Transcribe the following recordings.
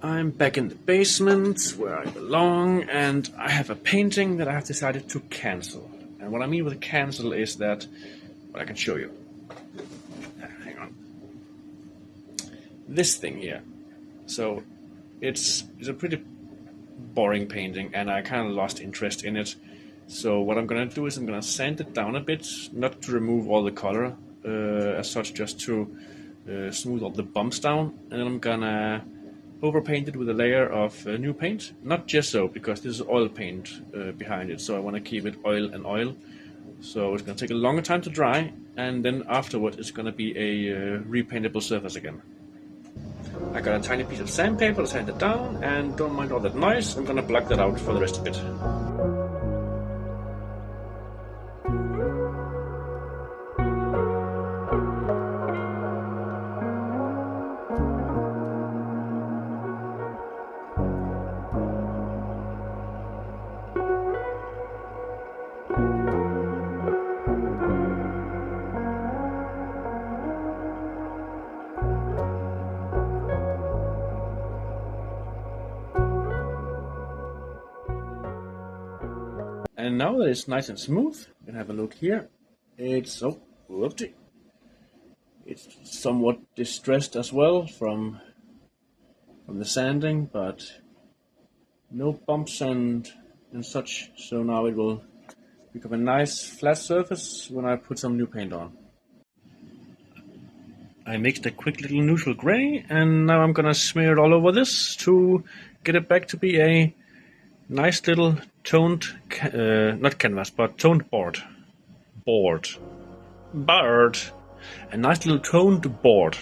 I'm back in the basement where I belong, and I have a painting that I have decided to cancel. And what I mean with cancel is that, well, I can show you. Hang on. This thing here. So it's a pretty boring painting, and I kind of lost interest in it. So what I'm gonna do is I'm gonna sand it down a bit, not to remove all the color as such, just to smooth all the bumps down, and then I'm gonna overpaint it with a layer of new paint, not gesso, because this is oil paint behind it, so I want to keep it oil and oil. So it's going to take a longer time to dry, and then afterward it's going to be a repaintable surface again. I got a tiny piece of sandpaper to sand it down, and don't mind all that noise, I'm going to block that out for the rest of it. And now that it's nice and smooth, you can have a look here. It's it's somewhat distressed as well from the sanding, but no bumps and such. So now it will become a nice flat surface when I put some new paint on. I mixed a quick little neutral gray, and now I'm gonna smear it all over this to get it back to be a nice little toned, not canvas, but toned board. A nice little toned board.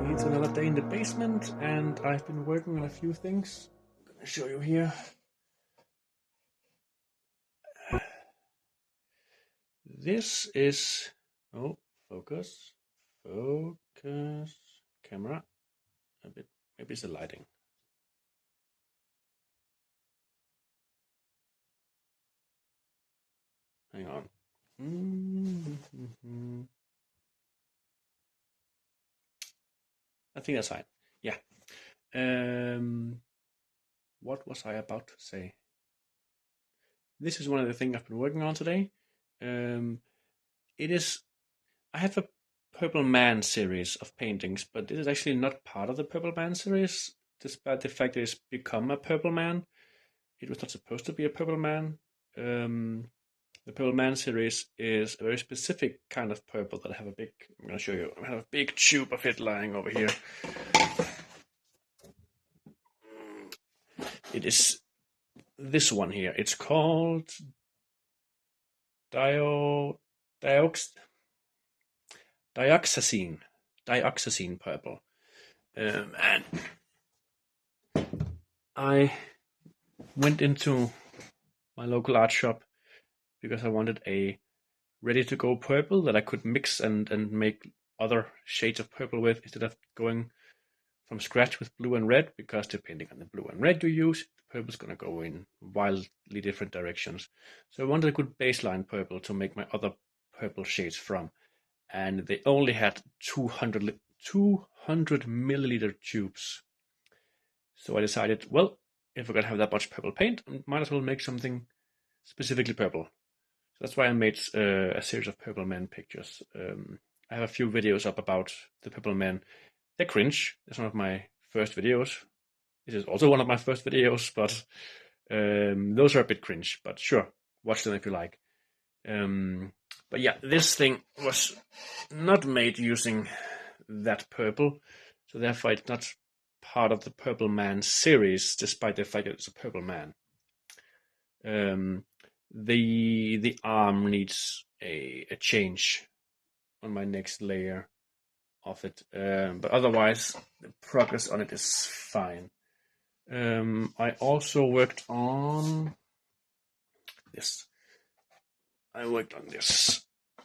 It's another day in the basement, and I've been working on a few things. I'm gonna show you here. This is focus, camera. A bit, maybe it's the lighting. Hang on. I think that's fine. Yeah. What was I about to say? This is one of the things I've been working on today. It is. I have a Purple Man series of paintings, but this is actually not part of the Purple Man series, despite the fact that it's become a Purple Man. It was not supposed to be a Purple Man. The Purple Man series is a very specific kind of purple that I have a big. I'm going to show you. I have a big tube of it lying over here. It is this one here. It's called dioxazine purple. And I went into my local art shop because I wanted a ready-to-go purple that I could mix and make other shades of purple with instead of going from scratch with blue and red, because depending on the blue and red you use, the purple's going to go in wildly different directions. So I wanted a good baseline purple to make my other purple shades from. And they only had 200 milliliter tubes. So I decided, well, if we're going to have that much purple paint, I might as well make something specifically purple. So that's why I made a series of Purple Men pictures. I have a few videos up about the Purple Men. They're cringe. It's one of my first videos. This is also one of my first videos, but those are a bit cringe. But sure, watch them if you like. But yeah, this thing was not made using that purple, so therefore it's not part of the Purple Man series, despite the fact that it's a Purple Man. The arm needs a change on my next layer of it, but otherwise the progress on it is fine. I also worked on this.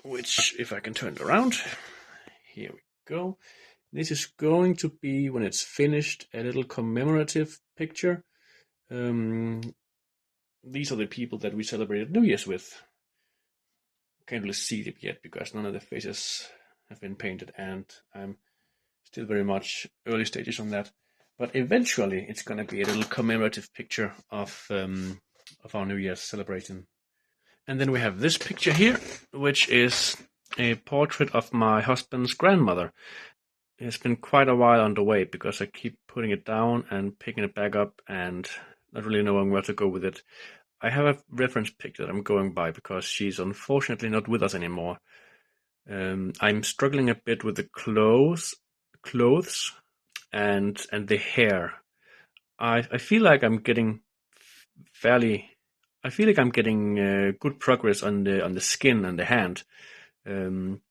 Which, if I can turn it around, here we go. This is going to be, when it's finished, a little commemorative picture. These are the people that we celebrated New Year's with. Can't really see them yet because none of the faces have been painted, and I'm still very much early stages on that. But eventually, it's going to be a little commemorative picture of our New Year's celebration. And then we have this picture here, which is a portrait of my husband's grandmother. It's been quite a while underway because I keep putting it down and picking it back up and not really knowing where to go with it. I have a reference picture that I'm going by because she's unfortunately not with us anymore. I'm struggling a bit with the clothes and the hair. I feel like I'm getting good progress on the skin and the hand, and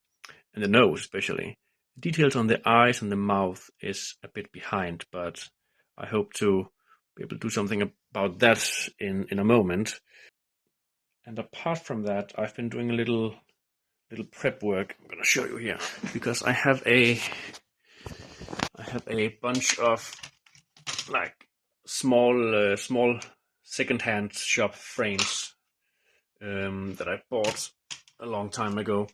the nose especially. Details on the eyes and the mouth is a bit behind, but I hope to be able to do something about that in a moment. And apart from that, I've been doing a little prep work. I'm gonna show you here because I have a bunch of like small second-hand shop frames that I bought a long time ago,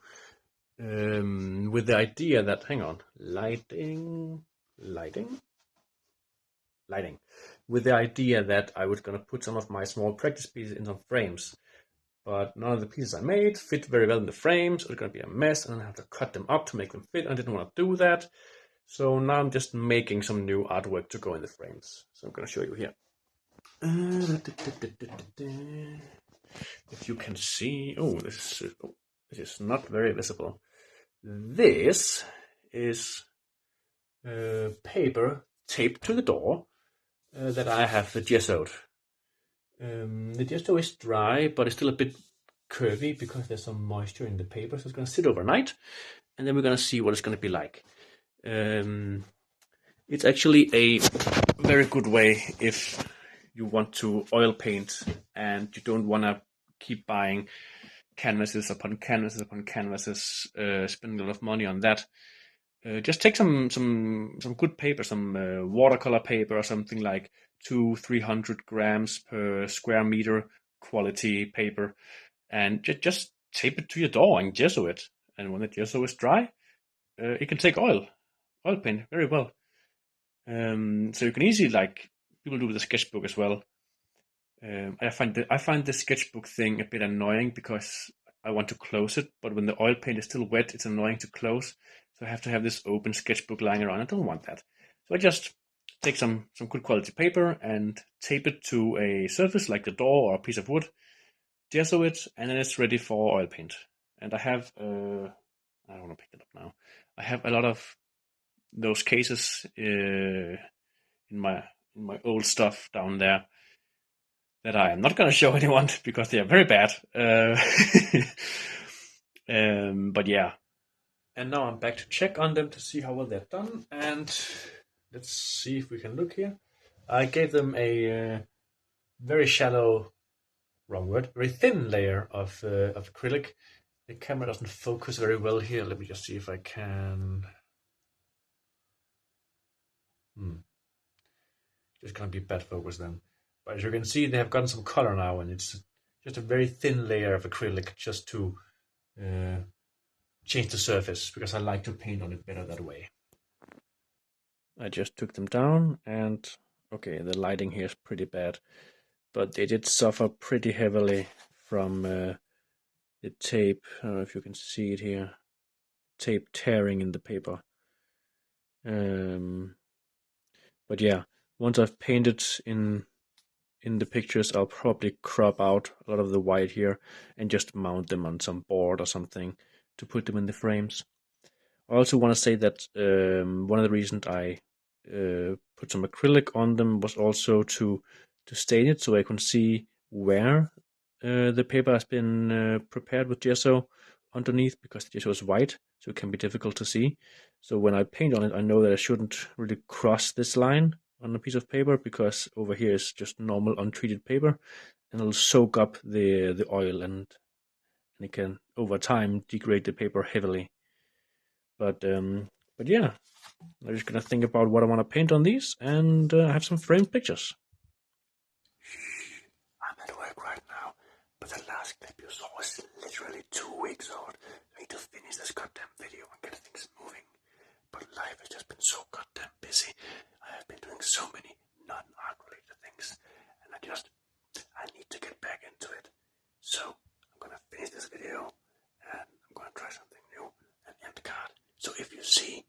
with the idea that, with the idea that I was going to put some of my small practice pieces in some frames, but none of the pieces I made fit very well in the frames. It's going to be a mess, and I have to cut them up to make them fit. I didn't want to do that, so now I'm just making some new artwork to go in the frames. So I'm going to show you here. If you can see, this is not very visible. This is paper taped to the door that I have gessoed. The gesso is dry, but it's still a bit curvy because there's some moisture in the paper, so it's going to sit overnight, and then we're going to see what it's going to be like. It's actually a very good way if you want to oil paint and you don't want to keep buying canvases upon canvases upon canvases, spending a lot of money on that. Just take some good paper, some watercolor paper or something like 200-300 grams per square meter quality paper, and just tape it to your door and gesso it. And when the gesso is dry, it can take oil paint very well. So you can easily, like people do with the sketchbook as well. I find the sketchbook thing a bit annoying because I want to close it, but when the oil paint is still wet, it's annoying to close. So I have to have this open sketchbook lying around. I don't want that. So I just take some good quality paper and tape it to a surface like the door or a piece of wood, gesso it, and then it's ready for oil paint. And I have, I don't want to pick it up now. I have a lot of those cases in my old stuff down there that I am not going to show anyone because they are very bad. But yeah. And now I'm back to check on them to see how well they're done. And let's see if we can look here. I gave them a very shallow, wrong word, very thin layer of acrylic. The camera doesn't focus very well here. Let me just see if I can. Just gonna be bad focus then. But as you can see, they have gotten some color now, and it's just a very thin layer of acrylic just to change the surface, because I like to paint on it better that way. I just took them down, and okay, the lighting here is pretty bad, but they did suffer pretty heavily from the tape. I don't know if you can see it here. Tape tearing in the paper. But yeah, once I've painted in the pictures, I'll probably crop out a lot of the white here and just mount them on some board or something to put them in the frames. I also want to say that one of the reasons I put some acrylic on them was also to stain it, so I can see where the paper has been prepared with gesso underneath, because the gesso is white, so it can be difficult to see. So when I paint on it, I know that I shouldn't really cross this line on a piece of paper, because over here is just normal untreated paper, and it'll soak up the oil, and it can over time degrade the paper heavily. But yeah, I'm just gonna think about what I want to paint on these, and have some framed pictures. I'm at work right now, but the last clip you saw was literally 2 weeks old. I need to finish this goddamn video and get things moving. But life has just been so goddamn busy. I have been doing so many non-art related things, and I need to get back into it. So I'm gonna finish this video, and I'm gonna try something new and end the card. So if you see